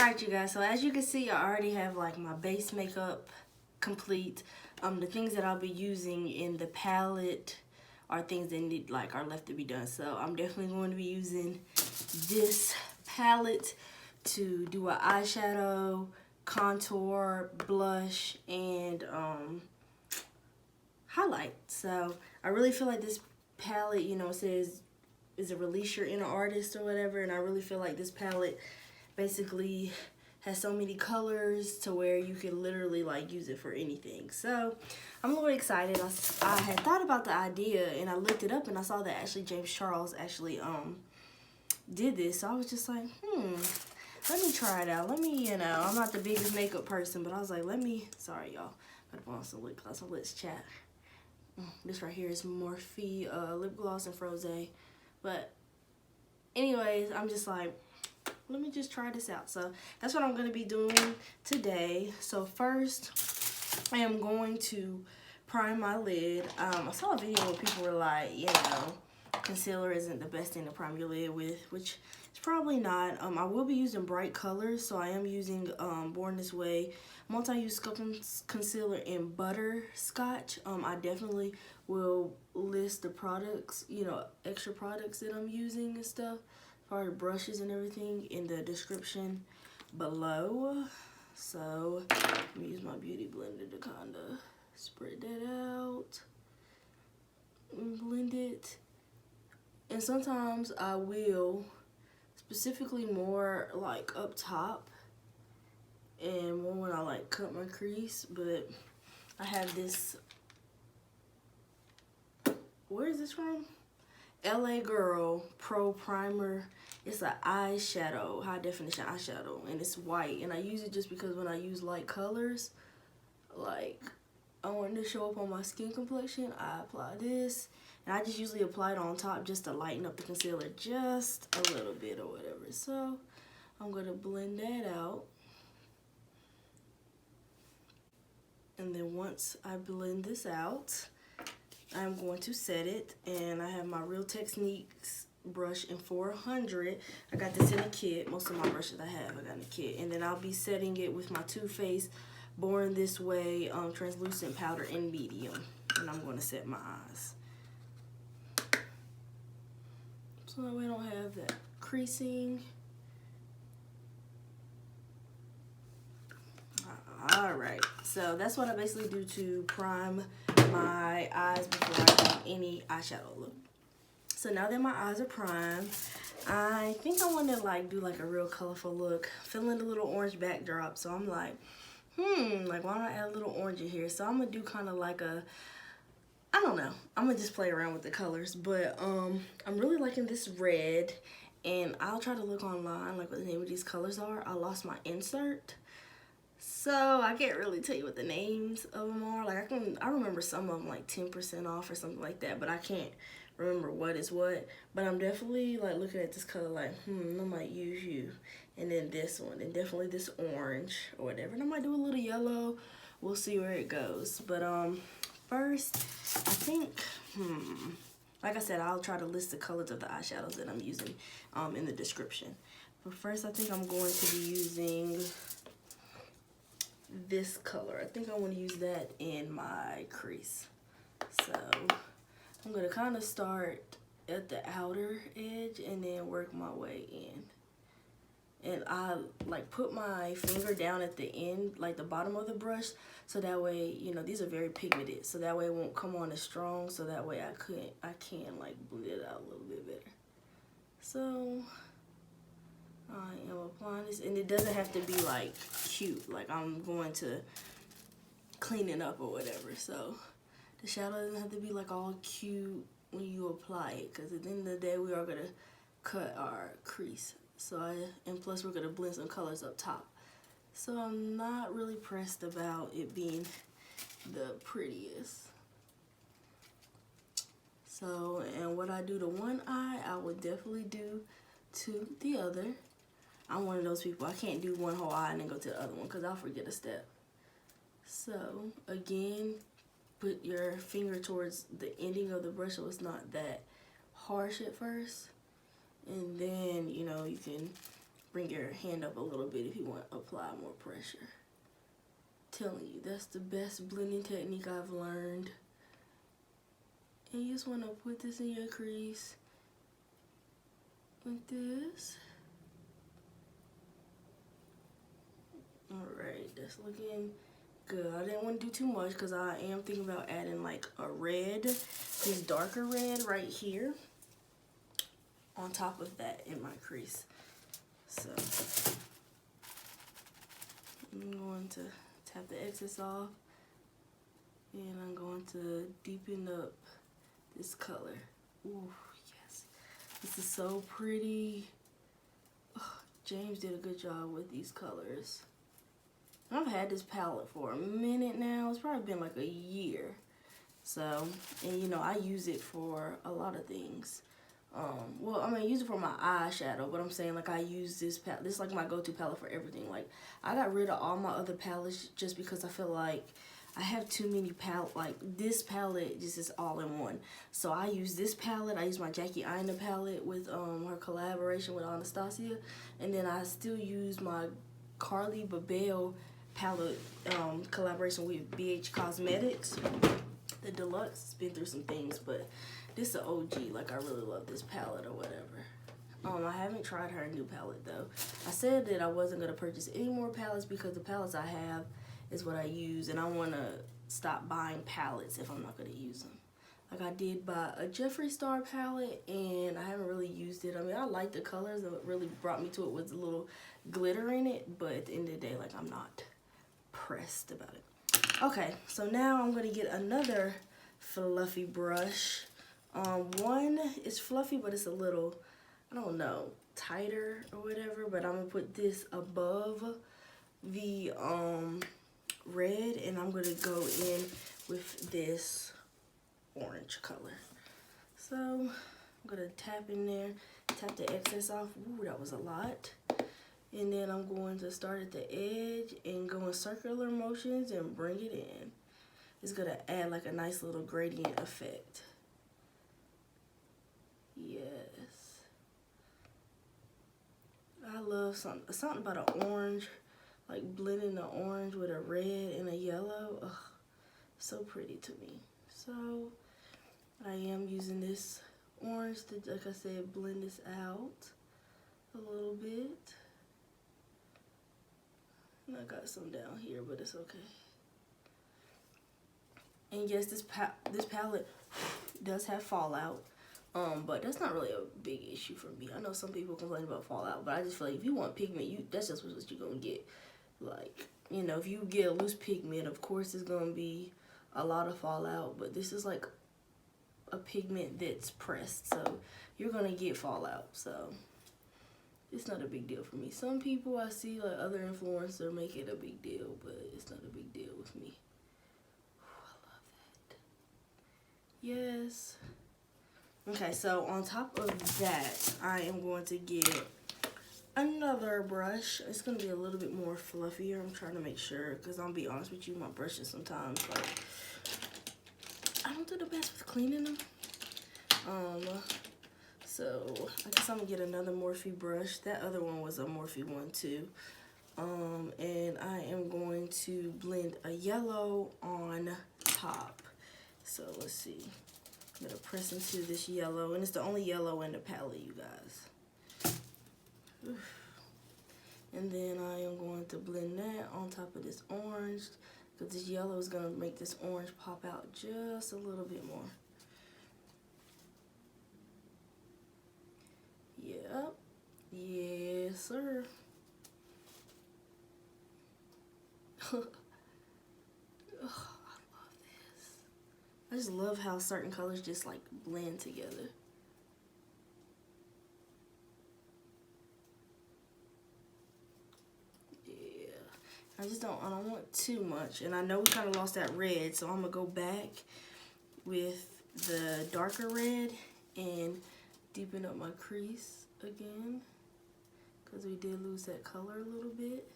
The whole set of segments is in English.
Alright, you guys, so as you can see, I already have like my base makeup complete. The things that I'll be using in the palette are things that need are left to be done. So I'm definitely going to be using this palette to do an eyeshadow, contour, blush, and highlight. So I really feel like this palette, you know, says is a release your inner artist or whatever, and I really feel like this palette basically has so many colors to where you can literally like use it for anything. So I'm a little excited. I had thought about the idea and I looked it up and I saw that actually James Charles actually did this. So I was just like, let me try it out. Let me, you know, I'm not the biggest makeup person, but I was like, sorry y'all, gotta put on some lip gloss. So let's chat. This right here is Morphe lip gloss and Froze. But anyways, I'm just like, let me just try this out. So that's what I'm going to be doing today. So first, I am going to prime my lid. I saw a video where people were like, you know, concealer isn't the best thing to prime your lid with, which is probably not. I will be using bright colors, so I am using Born This Way multi-use sculpting concealer in butterscotch. I definitely will list the products, you know, extra products that I'm using and stuff, as far as brushes and everything, in the description below. So let me use my beauty blender to kind of spread that out and blend it. And sometimes I will, specifically more like up top and more when I like cut my crease. But I have this, where is this from? LA Girl Pro Primer. It's an eyeshadow, high definition eyeshadow, and it's white. And I use it just because when I use light colors, like I want it to show up on my skin complexion, I apply this. And I just usually apply it on top just to lighten up the concealer just a little bit or whatever. So I'm going to blend that out. And then once I blend this out, I'm going to set it. And I have my Real Techniques brush in 400. I got this in a kit. Most of my brushes I got in a kit. And then I'll be setting it with my Too Faced Born This Way translucent powder in medium. And I'm going to set my eyes, so that way I don't have that creasing. Alright, so that's what I basically do to prime my eyes before I do any eyeshadow look. So now that my eyes are primed, I think I want to like do like a real colorful look. Feeling a little orange backdrop, so I'm like, like why don't I add a little orange in here? So I'm gonna do kind of like a, I don't know, I'm gonna just play around with the colors. But I'm really liking this red, and I'll try to look online like what the name of these colors are. I lost my insert, so I can't really tell you what the names of them are. Like I remember some of them like 10% off or something like that, but I can't remember what is what. But I'm definitely like looking at this color like, I might use you. And then this one, and definitely this orange or whatever. And I might do a little yellow. We'll see where it goes. But first, I think, like I said, I'll try to list the colors of the eyeshadows that I'm using in the description. But first, I think I'm going to be using this color. I think I want to use that in my crease. So I'm going to kind of start at the outer edge and then work my way in. And I like put my finger down at the end, like the bottom of the brush, so that way, you know, these are very pigmented, so that way it won't come on as strong, so that way I can like blend it out a little bit better. So I am applying this, and it doesn't have to be like cute, like I'm going to clean it up or whatever. So the shadow doesn't have to be like all cute when you apply it, because at the end of the day we are gonna cut our crease. So and plus we're gonna blend some colors up top. So I'm not really pressed about it being the prettiest. So, and what I do to one eye, I would definitely do to the other. I'm one of those people, I can't do one whole eye and then go to the other one because I'll forget a step. So again, put your finger towards the ending of the brush so it's not that harsh at first. And then, you know, you can bring your hand up a little bit if you want to apply more pressure. Telling you, that's the best blending technique I've learned. And you just want to put this in your crease like this. Alright, that's looking good. I didn't want to do too much because I am thinking about adding like a red, this darker red right here on top of that in my crease. So I'm going to tap the excess off, and I'm going to deepen up this color. Ooh, yes. This is so pretty. Oh, James did a good job with these colors. I've had this palette for a minute now. It's probably been like a year. So, and you know, I use it for a lot of things. Well, I mean, I use it for my eyeshadow, but I'm saying like I use this palette. This is like my go-to palette for everything. Like, I got rid of all my other palettes just because I feel like I have too many palettes. Like, this palette just is all in one. So I use this palette. I use my Jackie Aina palette with her collaboration with Anastasia. And then I still use my Carly Babel palette collaboration with BH Cosmetics. The deluxe has been through some things, but this is an OG. Like, I really love this palette or whatever. I haven't tried her new palette though. I said that I wasn't gonna purchase any more palettes because the palettes I have is what I use, and I wanna stop buying palettes if I'm not gonna use them. Like, I did buy a Jeffree Star palette, and I haven't really used it. I mean, I like the colors. What really brought me to it was a little glitter in it, but at the end of the day, like, I'm not pressed about it. Okay, so now I'm gonna get another fluffy brush. One is fluffy, but it's a little, I don't know, tighter or whatever, but I'm gonna put this above the red, and I'm gonna go in with this orange color. So I'm gonna tap in there, tap the excess off. Ooh, that was a lot. And then I'm going to start at the edge and go in circular motions and bring it in. It's gonna add like a nice little gradient effect. Yes. I love something about an orange, like blending the orange with a red and a yellow. Ugh, so pretty to me. So I am using this orange to, like I said, blend this out a little bit. And I got some down here, but it's okay. And yes, this palette does have fallout, but that's not really a big issue for me. I know some people complain about fallout, but I just feel like if you want pigment, that's just what you're gonna get. Like, you know, if you get a loose pigment, of course it's gonna be a lot of fallout, but this is like a pigment that's pressed, so you're gonna get fallout. So it's not a big deal for me. Some people I see, like other influencers, make it a big deal, but it's not a big deal with me. Yes. Okay, so on top of that, I am going to get another brush. It's going to be a little bit more fluffier. I'm trying to make sure, because I'll be honest with you, my brushes sometimes, like, I don't do the best with cleaning them. So I guess I'm going to get another Morphe brush. That other one was a Morphe one too. And I am going to blend a yellow on top. So let's see. I'm gonna press into this yellow, and it's the only yellow in the palette, you guys. Oof. And then I am going to blend that on top of this orange, because this yellow is gonna make this orange pop out just a little bit more. Yep. Yes, sir. I just love how certain colors just like blend together. Yeah, I don't want too much. And I know we kind of lost that red, so I'm gonna go back with the darker red and deepen up my crease again, because we did lose that color a little bit.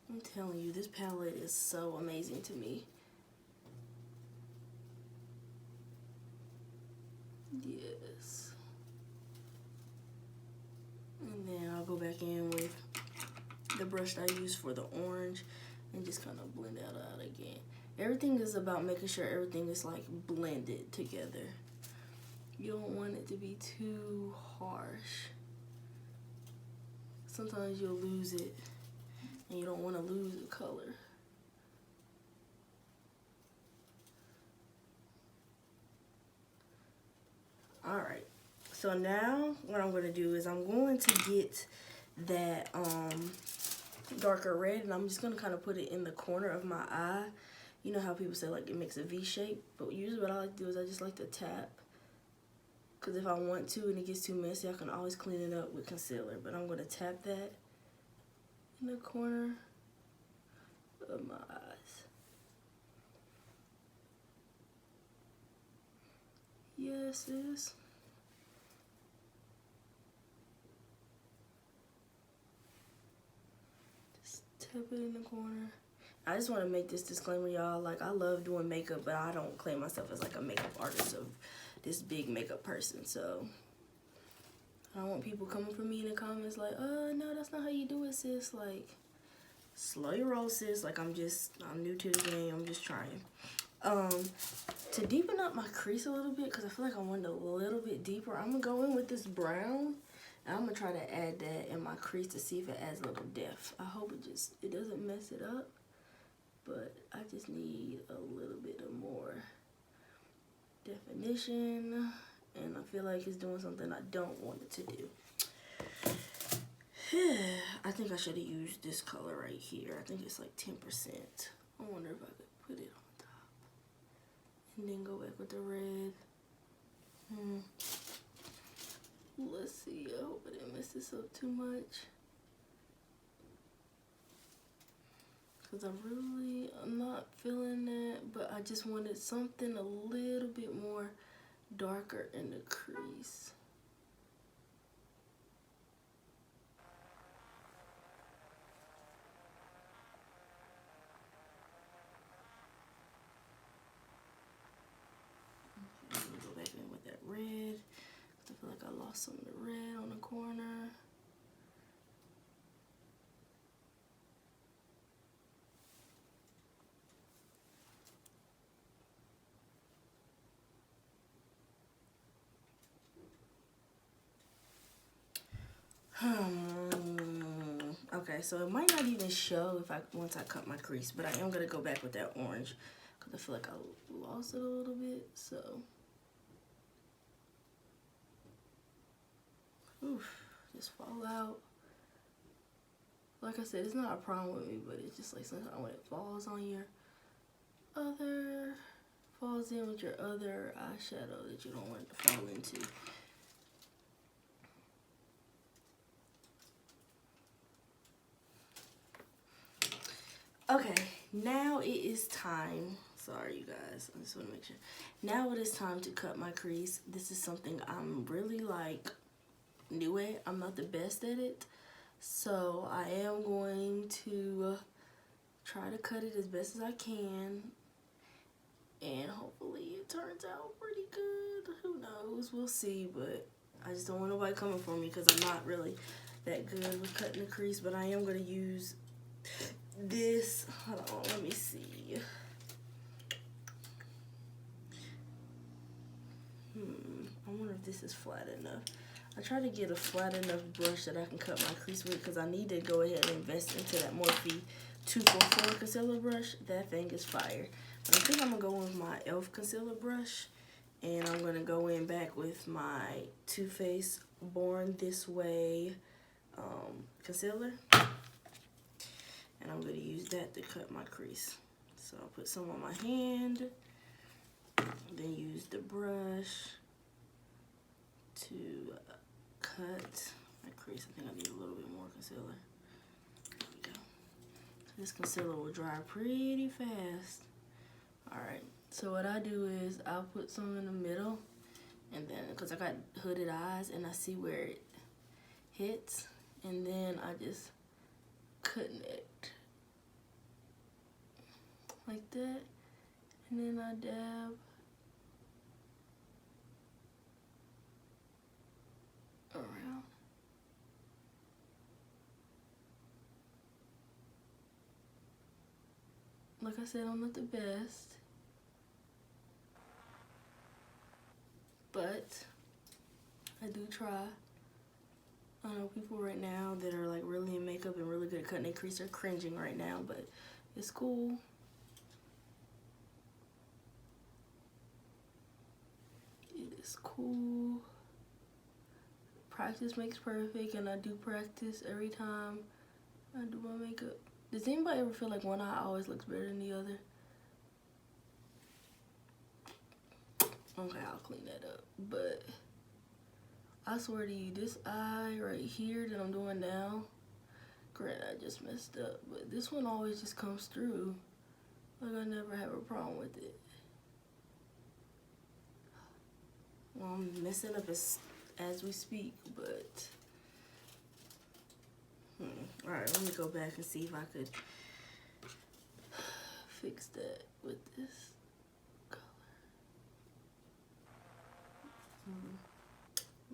I'm telling you, this palette is so amazing to me. Yes. And then I'll go back in with the brush that I used for the orange and just kind of blend that out again. Everything is about making sure everything is like blended together. You don't want it to be too harsh. Sometimes you'll lose it and you don't want to lose the color. Alright, so now what I'm going to do is I'm going to get that darker red, and I'm just going to kind of put it in the corner of my eye. You know how people say like it makes a V shape, but usually what I like to do is I just like to tap, because if I want to and it gets too messy, I can always clean it up with concealer. But I'm going to tap that in the corner of my eyes. Yes, sis. Just tap it in the corner. I just want to make this disclaimer, y'all. Like, I love doing makeup, but I don't claim myself as like a makeup artist of this big makeup person. So I don't want people coming for me in the comments like, no, that's not how you do it, sis. Like, slow your roll, sis. Like, I'm new to the game. I'm just trying. To deepen up my crease a little bit, because I feel like I want it a little bit deeper, I'm going to go in with this brown. And I'm going to try to add that in my crease to see if it adds a little depth. I hope it doesn't mess it up. But I just need a little bit of more definition. And I feel like it's doing something I don't want it to do. I think I should have used this color right here. I think it's like 10%. I wonder if I could put it on top. And then go back with the red. Let's see. I hope I didn't mess this up too much. Because I'm not feeling that. But I just wanted something a little bit more darker in the crease. I'm gonna go back in with that red. I feel like I lost some of the red on the corner. Okay, so it might not even show once I cut my crease, but I am gonna go back with that orange because I feel like I lost it a little bit. So, just fall out. Like I said, it's not a problem with me, but it's just like sometimes when it falls on your falls in with your other eyeshadow that you don't want it to fall into. Okay, now it is time. Sorry, you guys. I just want to make sure. Now it is time to cut my crease. This is something I'm really like new at. I'm not the best at it. So I am going to try to cut it as best as I can. And hopefully it turns out pretty good. Who knows? We'll see. But I just don't want nobody coming for me because I'm not really that good with cutting the crease. But I am going to use this. Hold on, let me see. I wonder if this is flat enough. I try to get a flat enough brush that I can cut my crease with because I need to go ahead and invest into that Morphe 244 concealer brush. That thing is fire. But I think I'm going to go with my e.l.f. concealer brush. And I'm going to go in back with my Too Faced Born This Way concealer. And I'm going to use that to cut my crease. So I'll put some on my hand. Then use the brush to cut my crease. I think I need a little bit more concealer. There we go. This concealer will dry pretty fast. Alright, so what I do is I'll put some in the middle. And then, because I got hooded eyes and I see where it hits. And then I just connect. Like that. And then I dab Like I said, I'm not the best, but I do try. I know people right now that are like really in makeup and really good at cutting their crease are cringing right now, but it's cool. It is cool. Practice makes perfect, and I do practice every time I do my makeup. Does anybody ever feel like one eye always looks better than the other? Okay, I'll clean that up. But I swear to you, this eye right here that I'm doing now, granted I just messed up, but this one always just comes through. Like I never have a problem with it. Well, I'm messing up as we speak, but alright, let me go back and see if I could fix that with this color.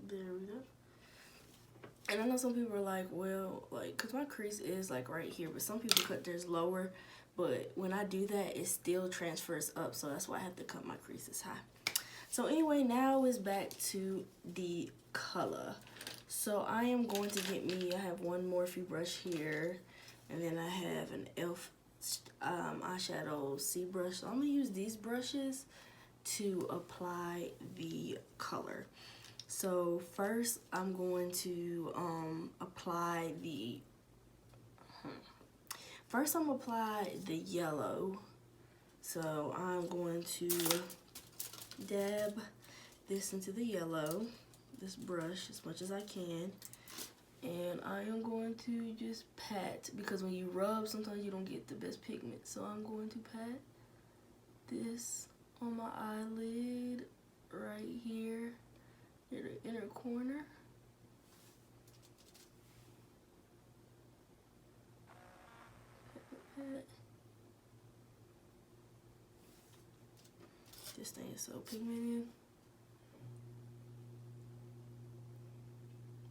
There we go. And I know some people are like, well, like, cause my crease is like right here, but some people cut theirs lower, but when I do that, it still transfers up, so that's why I have to cut my creases high. So anyway, now it's back to the color. So I am going to get me, I have one Morphe brush here, and then I have an e.l.f. Eyeshadow C brush. So I'm gonna use these brushes to apply the color. So first I'm going to apply the, first I'm gonna apply the yellow. So I'm going to dab this into the yellow, this brush, as much as I can. And I am going to just pat, because when you rub, sometimes you don't get the best pigment. So I'm going to pat this on my eyelid right here near the inner corner. Pat. This thing is so pigmented.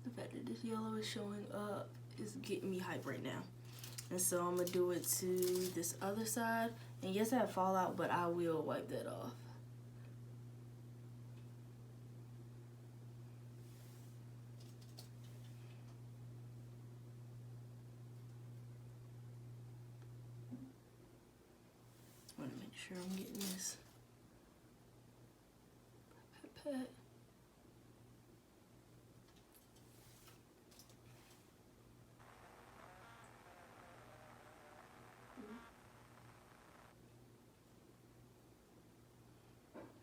The fact that this yellow is showing up is getting me hype right now. And so I'm gonna do it to this other side. And yes, I have fallout, but I will wipe that off. I wanna make sure I'm getting this. Pat.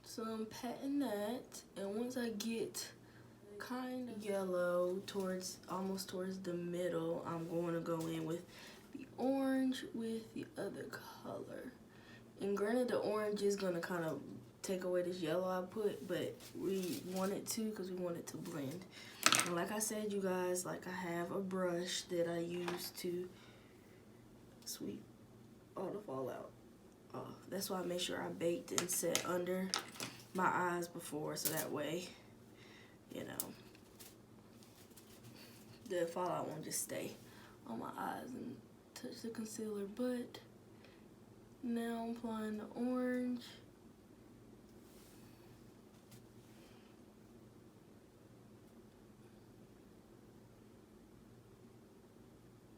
So I'm patting that, and once I get kind of yellow towards, almost towards the middle, I'm going to go in with the orange with the other color. And granted, the orange is going to kind of take away this yellow I put, but we want it to, because we want it to blend. And like I said, you guys, like I have a brush that I use to sweep all the fallout. That's why I make sure I baked and set under my eyes before, so that way, you know, the fallout won't just stay on my eyes and touch the concealer. But now I'm applying the orange.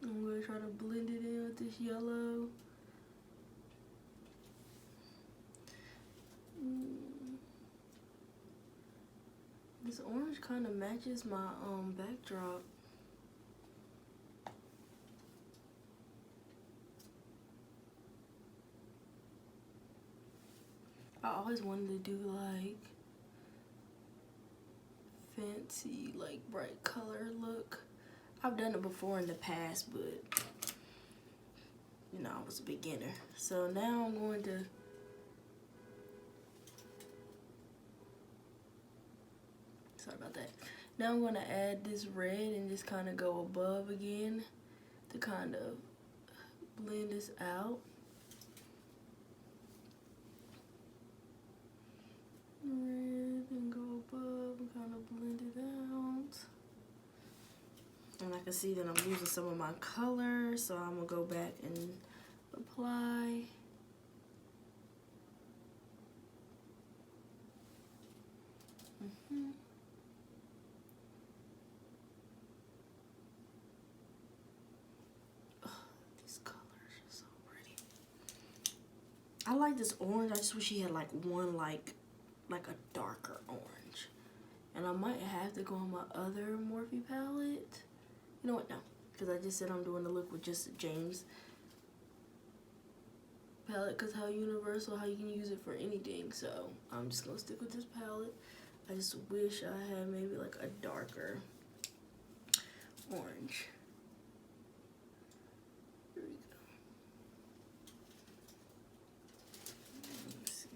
I'm going to try to blend it in with this yellow. This orange kind of matches my backdrop. I always wanted to do like fancy, like bright color look. I've done it before in the past, but you know, I was a beginner. So now I'm going to sorry about that. Now I'm going to add this red and just kind of go above again to kind of blend this out. Red and go above and kind of blend it out. And I can see that I'm losing some of my color, so I'm going to go back and apply like this orange. I just wish he had like one like a darker orange. And I might have to go on my other Morphe palette. You know what? No, because I just said I'm doing the look with just James palette, because how universal, how you can use it for anything. So I'm just gonna stick with this palette. I just wish I had maybe like a darker orange. Here we go. Let's see.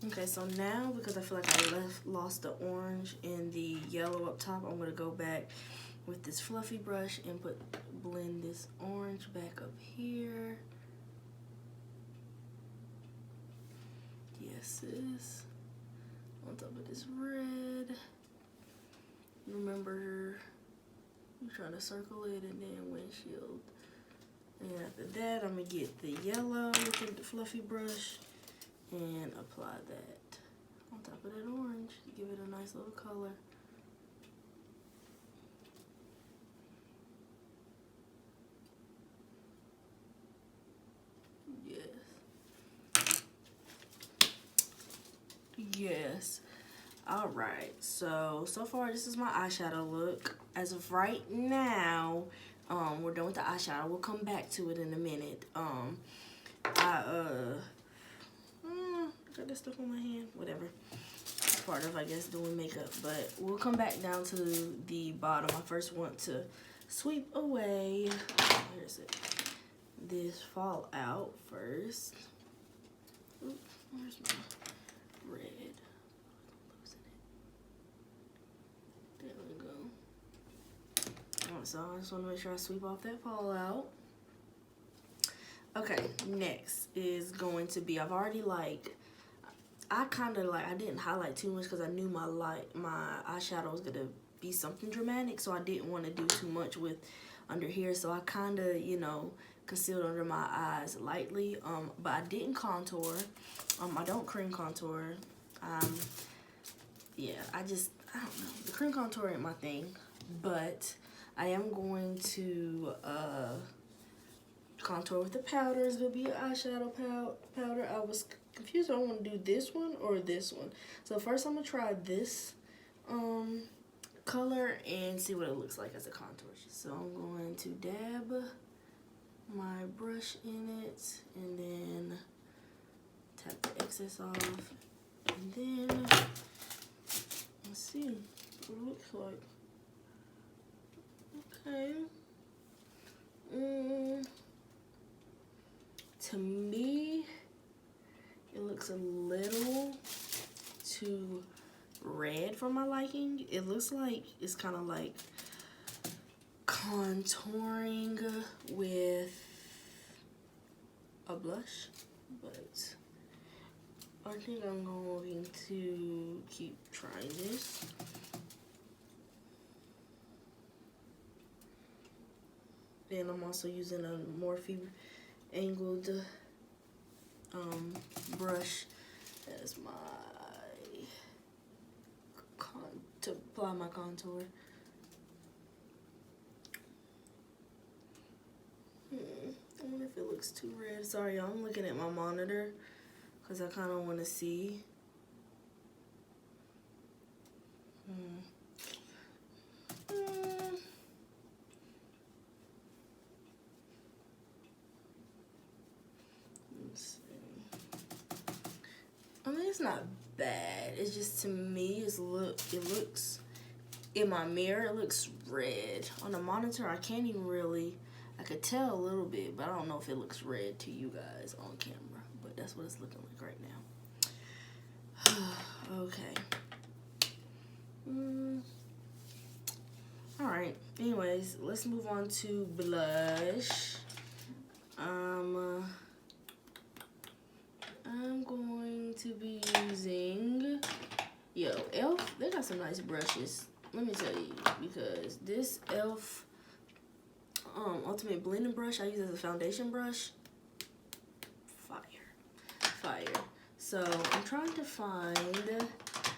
Okay, so now, because I feel like I lost the orange and the yellow up top, I'm gonna go back with this fluffy brush and blend this orange back up here. Yes, sis. On top of this red. Remember, you're trying to circle it and then windshield. And after that, I'm gonna get the yellow with the fluffy brush and apply that on top of that orange to give it a nice little color. Yes. Yes. All right. So far this is my eyeshadow look. As of right now, we're done with the eyeshadow. We'll come back to it in a minute. Got this stuff on my hand, whatever. It's part of, I guess, doing makeup, but we'll come back down to the bottom. I first want to sweep away, where's it? This fallout first. Oops, where's my red? There we go. So I just want to make sure I sweep off that fallout. Okay, next is going to be, I've already like, I didn't highlight too much because I knew my eyeshadow was gonna be something dramatic, so I didn't want to do too much with under here. So I kind of, you know, concealed under my eyes lightly. But I didn't contour. I don't cream contour. Yeah, I don't know. The cream contour ain't my thing, but I am going to contour with the powder. It's gonna be an eyeshadow powder. I was confused if I want to do this one or this one. So first I'm gonna try this color and see what it looks like as a contour. So I'm going to dab my brush in it and then tap the excess off, and then let's see what it looks like. Okay. To me, it looks a little too red for my liking. It looks like it's kind of like contouring with a blush, but I think I'm going to keep trying this. Then I'm also using a Morphe angled brush as my to apply my contour. I wonder if it looks too red. Sorry, y'all, I'm looking at my monitor because I kind of want to see. Let's see. I mean, it's not bad. It's just, to me, it looks in my mirror, it looks red. On the monitor, I can't even really. I could tell a little bit, but I don't know if it looks red to you guys on camera. But that's what it's looking like right now. Okay. Alright. Anyways, let's move on to blush. I'm going to be using, e.l.f. They got some nice brushes. Let me tell you, because this e.l.f. Ultimate Blending Brush I use as a foundation brush. Fire. So I'm trying to find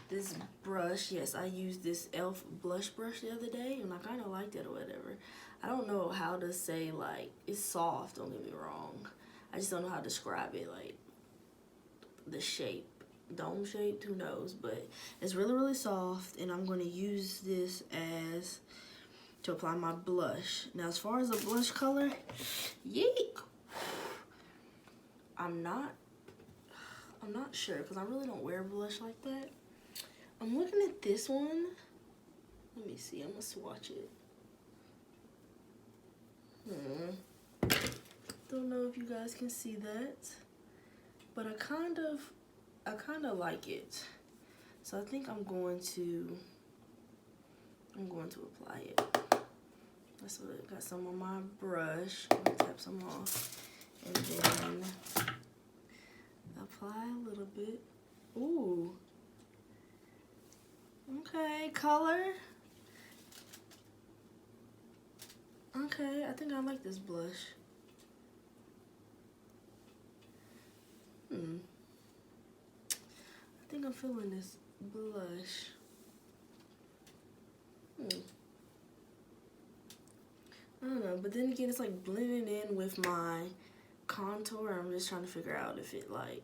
this brush. Yes, I used this e.l.f. blush brush the other day, and I kind of liked it or whatever. I don't know how to say, like, it's soft, don't get me wrong. I just don't know how to describe it, like, the shape. Dome shaped, who knows, but it's really, really soft, and I'm going to use this as to apply my blush. Now, as far as the blush color, yeek! I'm not sure, because I really don't wear blush like that. I'm looking at this one. Let me see. I'm gonna swatch it. Don't know if you guys can see that, but I kind of like it. So I think I'm going to apply it. That's what I got. Some on my brush. I'm gonna tap some off, and then apply a little bit. Ooh. Okay, color. Okay, I think I like this blush. I think I'm feeling this blush. I don't know, but then again, it's like blending in with my contour. I'm just trying to figure out if it, like,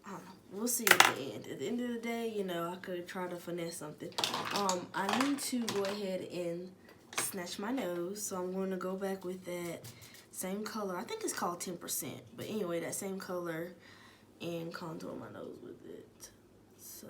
I don't know. We'll see at the end. At the end of the day, you know, I could try to finesse something. I need to go ahead and snatch my nose, so I'm going to go back with that same color. I think it's called 10%, but anyway, that same color, and contour my nose with it. So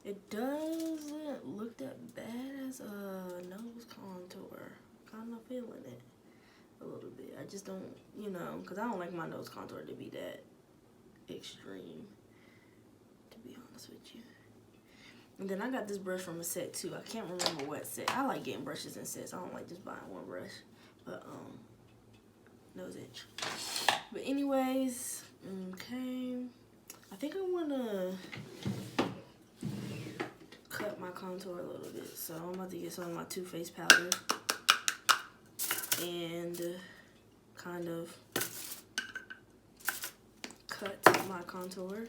it doesn't look that bad as a nose contour. Kind of feeling it a little bit. I just don't, you know, because I don't like my nose contour to be that extreme, to be honest with you. And then I got this brush from a set too. I can't remember what set. I like getting brushes in sets. I don't like just buying one brush. But nose itch. But anyways, okay. I think I wanna cut my contour a little bit. So I'm about to get some of my Too Faced powder and kind of cut my contour.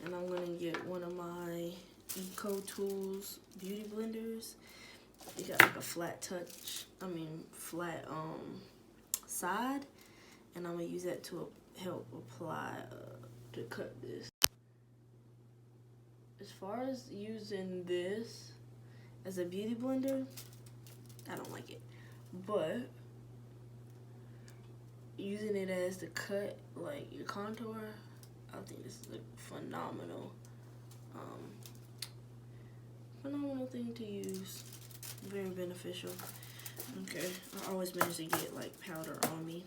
And I'm gonna get one of my Eco Tools beauty blenders. It got like a flat flat side, and I'm gonna use that to help apply to cut this. As far as using this as a beauty blender, I don't like it, but using it as to cut like your contour, I think this is a phenomenal thing to use. Very beneficial. Okay, I always manage to get like powder on me.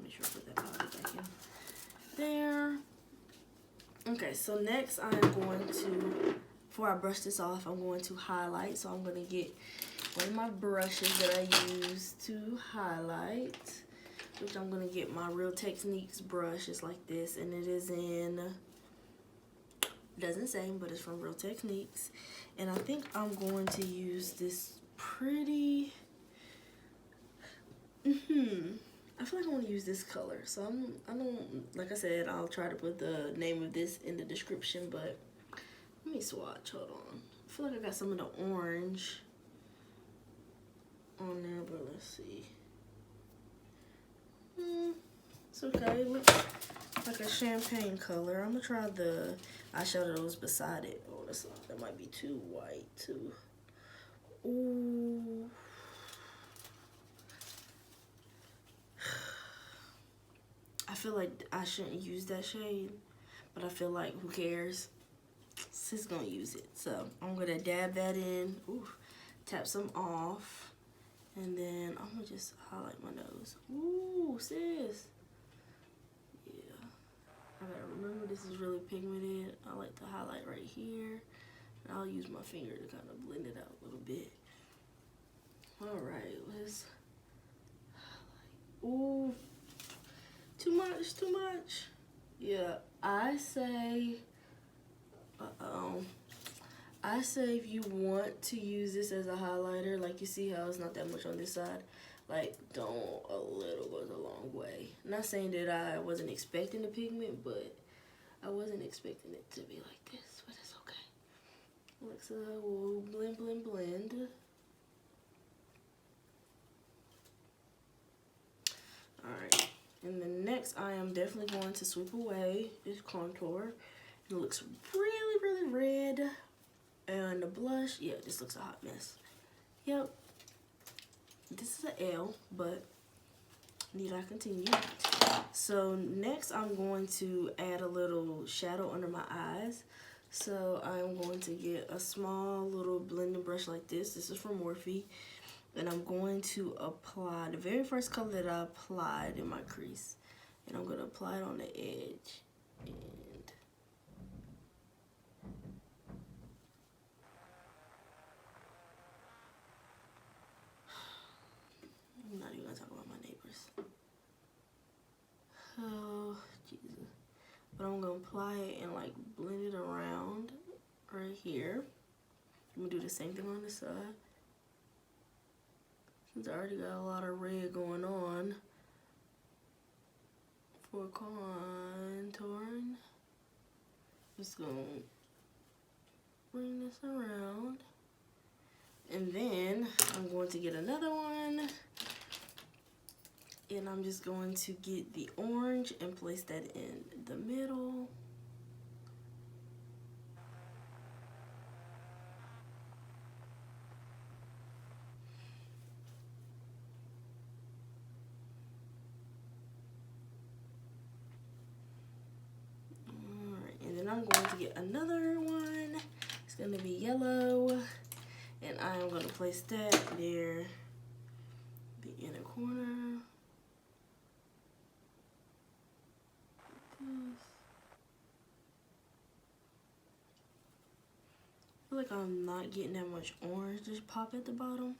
Make sure I put that powder back in there. Okay, so next I'm going to, before I brush this off, I'm going to highlight. So I'm going to get one of my brushes that I use to highlight, which I'm going to get my Real Techniques brush. It's like this, and it is in, doesn't say, but it's from Real Techniques. And I think I'm going to use this pretty, I feel like I want to use this color. So I don't, like I said, I'll try to put the name of this in the description, but let me swatch, hold on. I feel like I got some of the orange on there, but let's see. It's okay, it looks like a champagne color. I'm gonna try the eyeshadows beside it. Oh, that might be too white too. Ooh. I feel like I shouldn't use that shade, but I feel like who cares? Sis gonna use it. So I'm gonna dab that in. Ooh, tap some off. And then I'm gonna just highlight my nose. Ooh, sis. Yeah. I gotta remember this is really pigmented. I like to highlight right here. And I'll use my finger to kind of blend it out a little bit. Alright, let's highlight. Ooh. Too much, too much. Yeah, I say, I say if you want to use this as a highlighter, like you see how it's not that much on this side, like don't, a little goes a long way. Not saying that I wasn't expecting the pigment, but I wasn't expecting it to be like this, but it's okay. Alexa will blend, blend, blend. Alright, and then next I am definitely going to sweep away this contour. It looks really, really red. And the blush, yeah, this looks a hot mess. Yep, this is an L, but need I continue? So next I'm going to add a little shadow under my eyes. So I'm going to get a small little blending brush like this. This is from Morphe. And I'm going to apply the very first color that I applied in my crease. And I'm going to apply it on the edge. And I'm not even going to talk about my neighbors. Oh, Jesus. But I'm going to apply it and like blend it around right here. I'm going to do the same thing on this side. Since I already got a lot of red going on for contouring, just gonna bring this around, and then I'm going to get another one, and I'm just going to get the orange and place that in the middle. I'm going to get another one. It's going to be yellow, and I am going to place that near the inner corner. I feel like I'm not getting that much orange just pop at the bottom.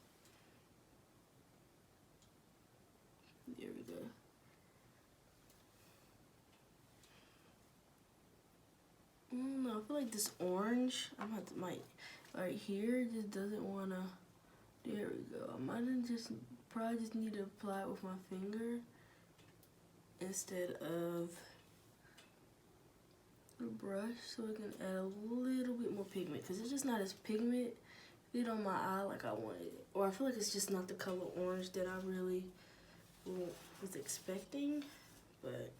There we go. I feel like this orange, might right here just doesn't wanna. There we go. I might probably just need to apply it with my finger instead of the brush, so I can add a little bit more pigment, because it's just not as pigmented on my eye like I wanted it. Or I feel like it's just not the color orange that I really was expecting, but.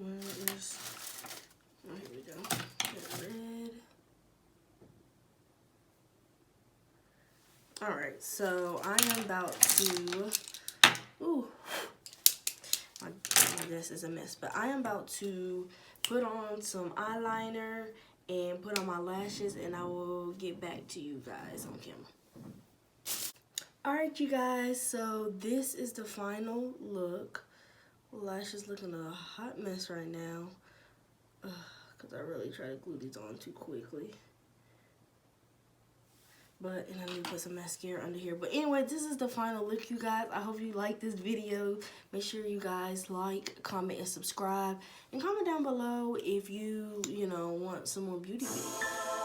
Oh, here we go. Red. Alright, so I am about to, my dress is a mess, but I am about to put on some eyeliner and put on my lashes, and I will get back to you guys on camera. Alright, you guys, so this is the final look. Lashes looking a hot mess right now, because I really try to glue these on too quickly. And I need to put some mascara under here. But anyway, this is the final look, you guys. I hope you like this video. Make sure you guys like, comment, and subscribe. And comment down below if you want some more beauty videos.